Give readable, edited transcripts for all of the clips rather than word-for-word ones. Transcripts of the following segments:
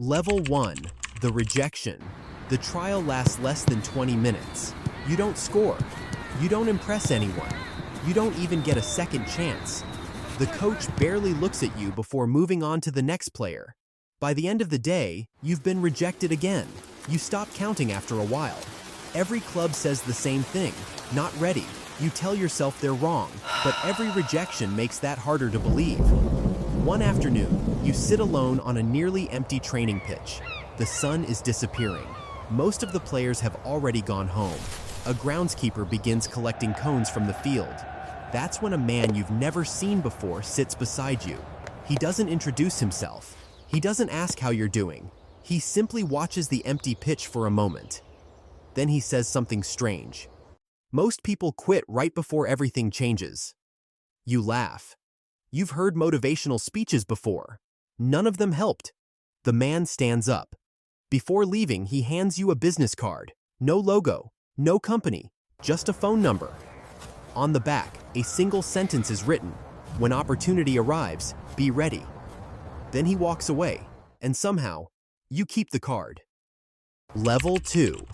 Level 1. The rejection. The trial lasts less than 20 minutes. You don't score. You don't impress anyone. You don't even get a second chance. The coach barely looks at you before moving on to the next player. By the end of the day, you've been rejected again. You stop counting after a while. Every club says the same thing. Not ready. You tell yourself they're wrong, but every rejection makes that harder to believe. One afternoon, you sit alone on a nearly empty training pitch. The sun is disappearing. Most of the players have already gone home. A groundskeeper begins collecting cones from the field. That's when a man you've never seen before sits beside you. He doesn't introduce himself. He doesn't ask how you're doing. He simply watches the empty pitch for a moment. Then he says something strange. Most people quit right before everything changes. You laugh. You've heard motivational speeches before. None of them helped. The man stands up. Before leaving, he hands you a business card. No logo, no company, just a phone number. On the back, a single sentence is written. When opportunity arrives, be ready. Then he walks away, and somehow, you keep the card. Level 2.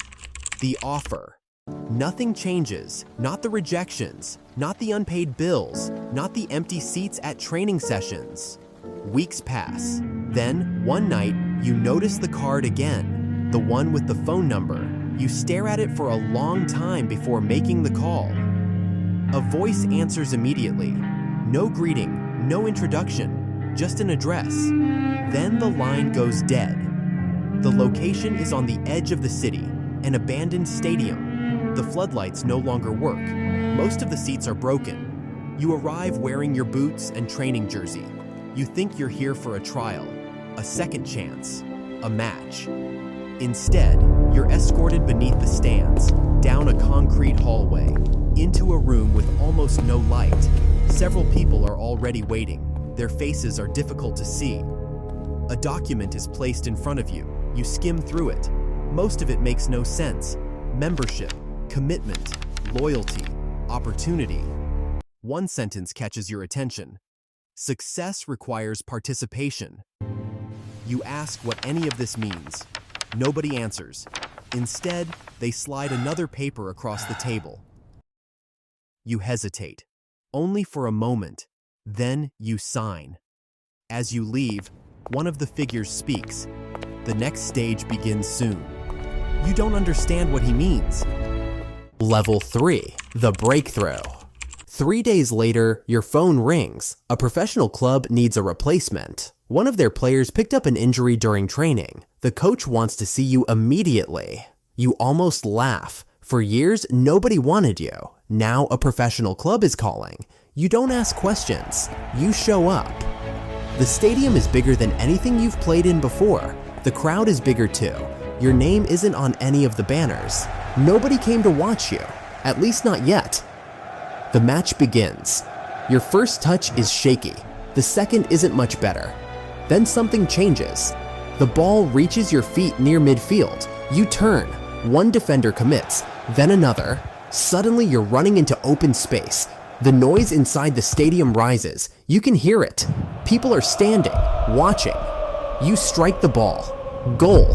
The offer. Nothing changes, not the rejections, not the unpaid bills, not the empty seats at training sessions. Weeks pass. Then, one night, you notice the card again, the one with the phone number. You stare at it for a long time before making the call. A voice answers immediately. No greeting, no introduction, just an address. Then the line goes dead. The location is on the edge of the city, an abandoned stadium. The floodlights no longer work. Most of the seats are broken. You arrive wearing your boots and training jersey. You think you're here for a trial, a second chance, a match. Instead, you're escorted beneath the stands, down a concrete hallway, into a room with almost no light. Several people are already waiting. Their faces are difficult to see. A document is placed in front of you. You skim through it. Most of it makes no sense. Membership, commitment, loyalty, opportunity. One sentence catches your attention. Success requires participation. You ask what any of this means. Nobody answers. Instead, they slide another paper across the table. You hesitate, only for a moment. Then you sign. As you leave, one of the figures speaks. The next stage begins soon. You don't understand what he means. Level 3. The breakthrough. 3 days later, your phone rings. A professional club needs a replacement. One of their players picked up an injury during training. The coach wants to see you immediately. You almost laugh. For years, nobody wanted you. Now a professional club is calling. You don't ask questions. You show up. The stadium is bigger than anything you've played in before. The crowd is bigger too. Your name isn't on any of the banners. Nobody came to watch you, at least not yet. The match begins. Your first touch is shaky. The second isn't much better. Then something changes. The ball reaches your feet near midfield. You turn. One defender commits, then another. Suddenly you're running into open space. The noise inside the stadium rises. You can hear it. People are standing, watching. You strike the ball. Goal.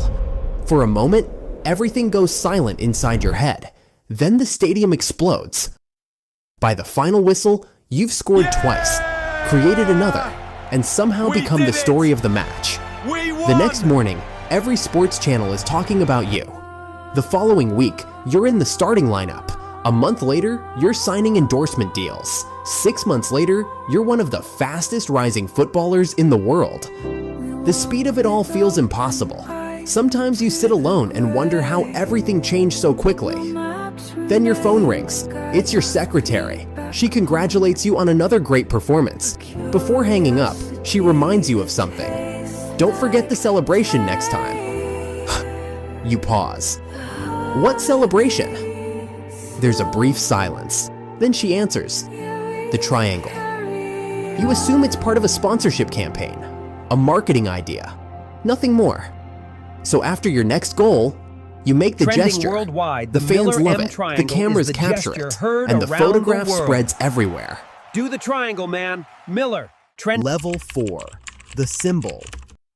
For a moment, everything goes silent inside your head. Then the stadium explodes. By the final whistle, you've scored twice, created another, and somehow become the story of the match. The next morning, every sports channel is talking about you. The following week, you're in the starting lineup. A month later, you're signing endorsement deals. 6 months later, you're one of the fastest rising footballers in the world. The speed of it all feels impossible. Sometimes you sit alone and wonder how everything changed so quickly. Then your phone rings. It's your secretary. She congratulates you on another great performance. Before hanging up, she reminds you of something. Don't forget the celebration next time. You pause. What celebration? There's a brief silence. Then she answers. The triangle. You assume it's part of a sponsorship campaign, a marketing idea, nothing more. So after your next goal, you make the gesture. Worldwide, the fans love it, the cameras capture it, and the photograph spreads everywhere. Do the triangle, man. Miller. Level 4. The symbol.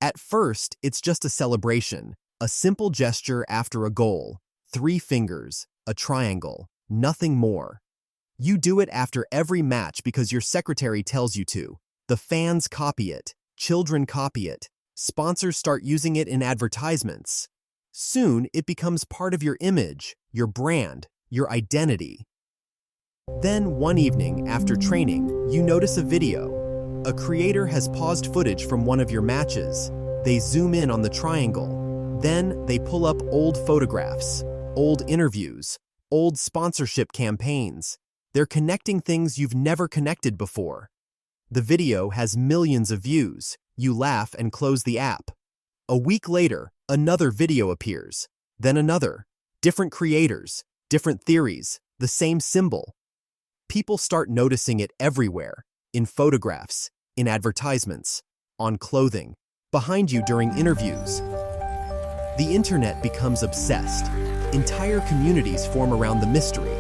At first, it's just a celebration, a simple gesture after a goal, 3 fingers, a triangle, nothing more. You do it after every match because your secretary tells you to. The fans copy it, children copy it, sponsors start using it in advertisements. Soon, it becomes part of your image, your brand, your identity. Then, one evening, after training, you notice a video. A creator has paused footage from one of your matches. They zoom in on the triangle. Then, they pull up old photographs, old interviews, old sponsorship campaigns. They're connecting things you've never connected before. The video has millions of views. You laugh and close the app. A week later, another video appears. Then another. Different creators, different theories, the same symbol. People start noticing it everywhere. In photographs, in advertisements, on clothing, behind you during interviews. The internet becomes obsessed. Entire communities form around the mystery.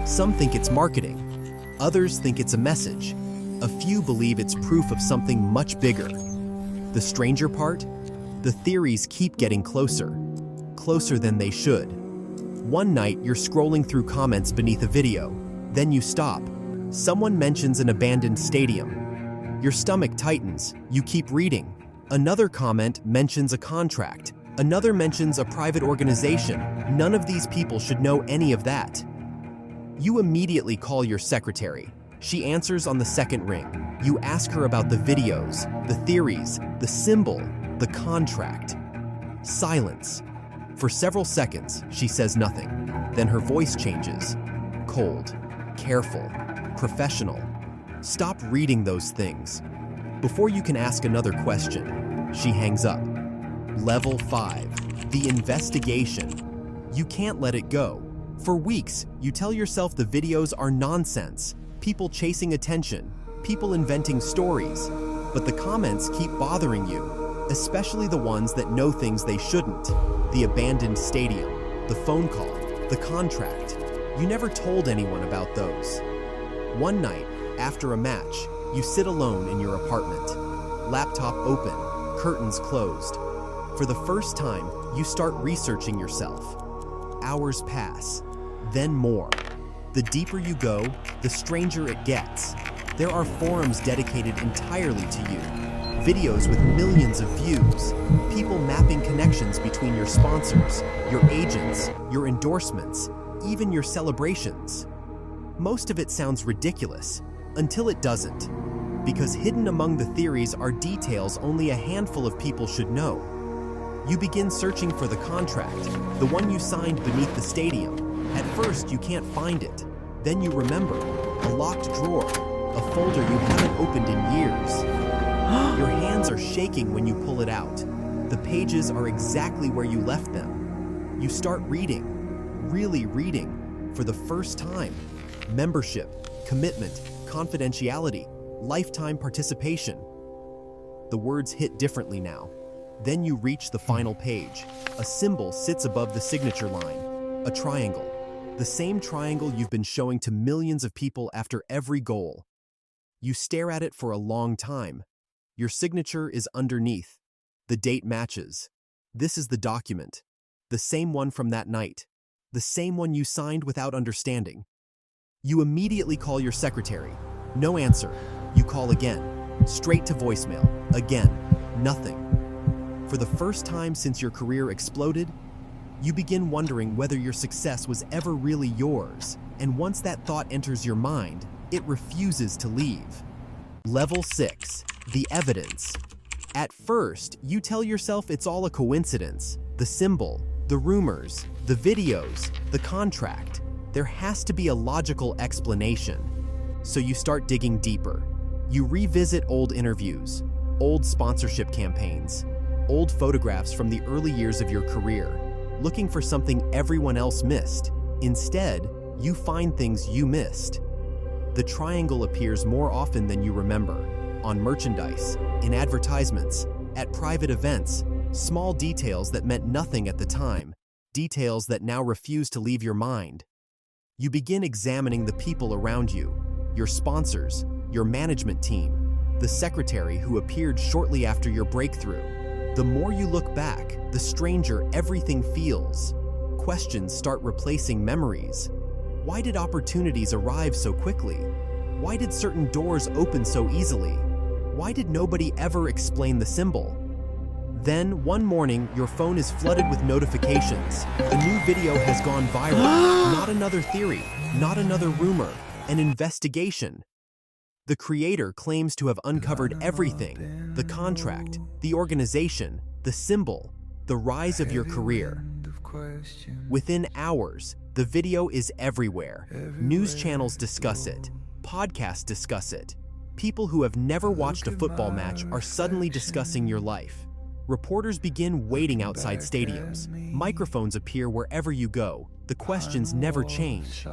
Some think it's marketing. Others think it's a message. A few believe it's proof of something much bigger. The stranger part? The theories keep getting closer. Closer than they should. One night, you're scrolling through comments beneath a video. Then you stop. Someone mentions an abandoned stadium. Your stomach tightens. You keep reading. Another comment mentions a contract. Another mentions a private organization. None of these people should know any of that. You immediately call your secretary. She answers on the second ring. You ask her about the videos, the theories, the symbol, the contract. Silence. For several seconds, she says nothing. Then her voice changes. Cold, careful, professional. Stop reading those things. Before you can ask another question, she hangs up. Level 5. The investigation. You can't let it go. For weeks, you tell yourself the videos are nonsense, people chasing attention, people inventing stories. But the comments keep bothering you, especially the ones that know things they shouldn't. The abandoned stadium, the phone call, the contract. You never told anyone about those. One night, after a match, you sit alone in your apartment. Laptop open, curtains closed. For the first time, you start researching yourself. Hours pass, then more. The deeper you go, the stranger it gets. There are forums dedicated entirely to you. Videos with millions of views. People mapping connections between your sponsors, your agents, your endorsements, even your celebrations. Most of it sounds ridiculous, until it doesn't. Because hidden among the theories are details only a handful of people should know. You begin searching for the contract, the one you signed beneath the stadium. At first, you can't find it. Then you remember, a locked drawer, a folder you haven't opened in years. Your hands are shaking when you pull it out. The pages are exactly where you left them. You start reading, really reading, for the first time. Membership, commitment, confidentiality, lifetime participation. The words hit differently now. Then you reach the final page. A symbol sits above the signature line. A triangle. The same triangle you've been showing to millions of people after every goal. You stare at it for a long time. Your signature is underneath. The date matches. This is the document. The same one from that night. The same one you signed without understanding. You immediately call your secretary. No answer. You call again. Straight to voicemail. Again. Nothing. For the first time since your career exploded, you begin wondering whether your success was ever really yours, and once that thought enters your mind, it refuses to leave. Level 6. The evidence. At first, you tell yourself it's all a coincidence. The symbol, the rumors, the videos, the contract. There has to be a logical explanation. So you start digging deeper. You revisit old interviews, old sponsorship campaigns, old photographs from the early years of your career, looking for something everyone else missed. Instead, you find things you missed. The triangle appears more often than you remember, on merchandise, in advertisements, at private events, small details that meant nothing at the time, details that now refuse to leave your mind. You begin examining the people around you, your sponsors, your management team, the secretary who appeared shortly after your breakthrough. The more you look back, the stranger everything feels. Questions start replacing memories. Why did opportunities arrive so quickly? Why did certain doors open so easily? Why did nobody ever explain the symbol? Then, one morning, your phone is flooded with notifications. A new video has gone viral. Not another theory, not another rumor, an investigation. The creator claims to have uncovered everything: the contract, the organization, the symbol, the rise of your career. Within hours, the video is everywhere. News channels discuss it. Podcasts discuss it. People who have never watched a football match are suddenly discussing your life. Reporters begin waiting outside stadiums. Microphones appear wherever you go. The questions never change.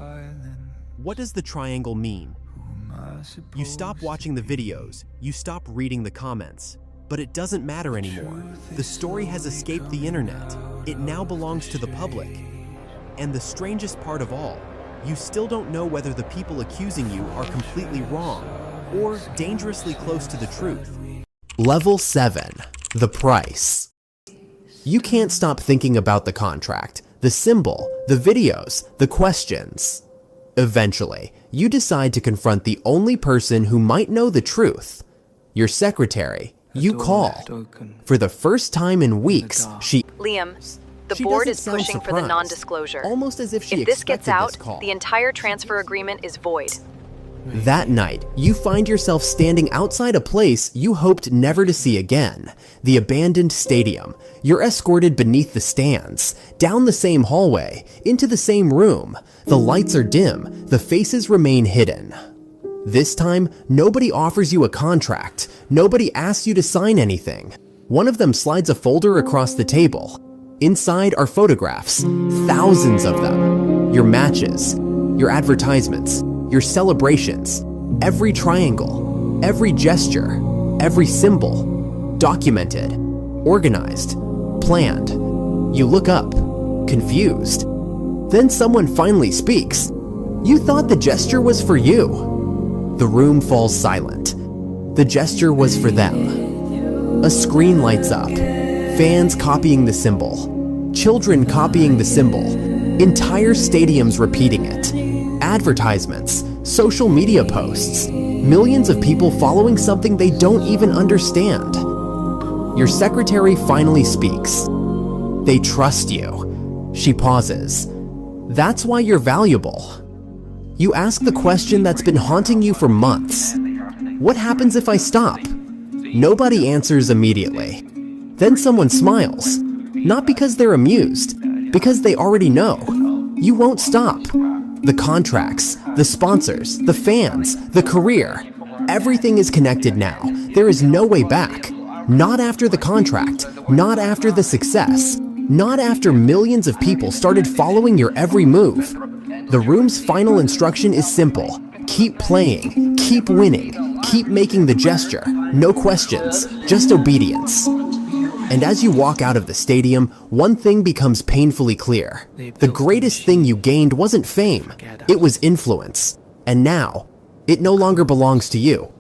What does the triangle mean? You stop watching the videos. You stop reading the comments. But it doesn't matter anymore. The story has escaped the internet. It now belongs to the public. And the strangest part of all, you still don't know whether the people accusing you are completely wrong or dangerously close to the truth. Level 7. The price. You can't stop thinking about the contract, the symbol, the videos, the questions. Eventually, you decide to confront the only person who might know the truth. Your secretary. You call. For the first time in weeks, Liam, the board is pushing for the non-disclosure. Almost as if she If this gets out, call. the entire transfer agreement is void. That night, you find yourself standing outside a place you hoped never to see again, the abandoned stadium. You're escorted beneath the stands, down the same hallway, into the same room. The lights are dim, the faces remain hidden. This time, nobody offers you a contract. Nobody asks you to sign anything. One of them slides a folder across the table. Inside are photographs, thousands of them. Your matches, your advertisements, your celebrations, every triangle, every gesture, every symbol, documented, organized, planned. You look up, confused. Then someone finally speaks. You thought the gesture was for you. The room falls silent. The gesture was for them. A screen lights up. Fans copying the symbol. Children copying the symbol. Entire stadiums repeating it. Advertisements. Social media posts. Millions of people following something they don't even understand. Your secretary finally speaks. They trust you. She pauses. That's why you're valuable. You ask the question that's been haunting you for months. What happens if I stop? Nobody answers immediately. Then someone smiles. Not because they're amused, because they already know. You won't stop. The contracts, the sponsors, the fans, the career. Everything is connected now. There is no way back. Not after the contract, not after the success, not after millions of people started following your every move. The room's final instruction is simple. Keep playing, keep winning, keep making the gesture. No questions, just obedience. And as you walk out of the stadium, one thing becomes painfully clear. The greatest thing you gained wasn't fame, it was influence. And now, it no longer belongs to you.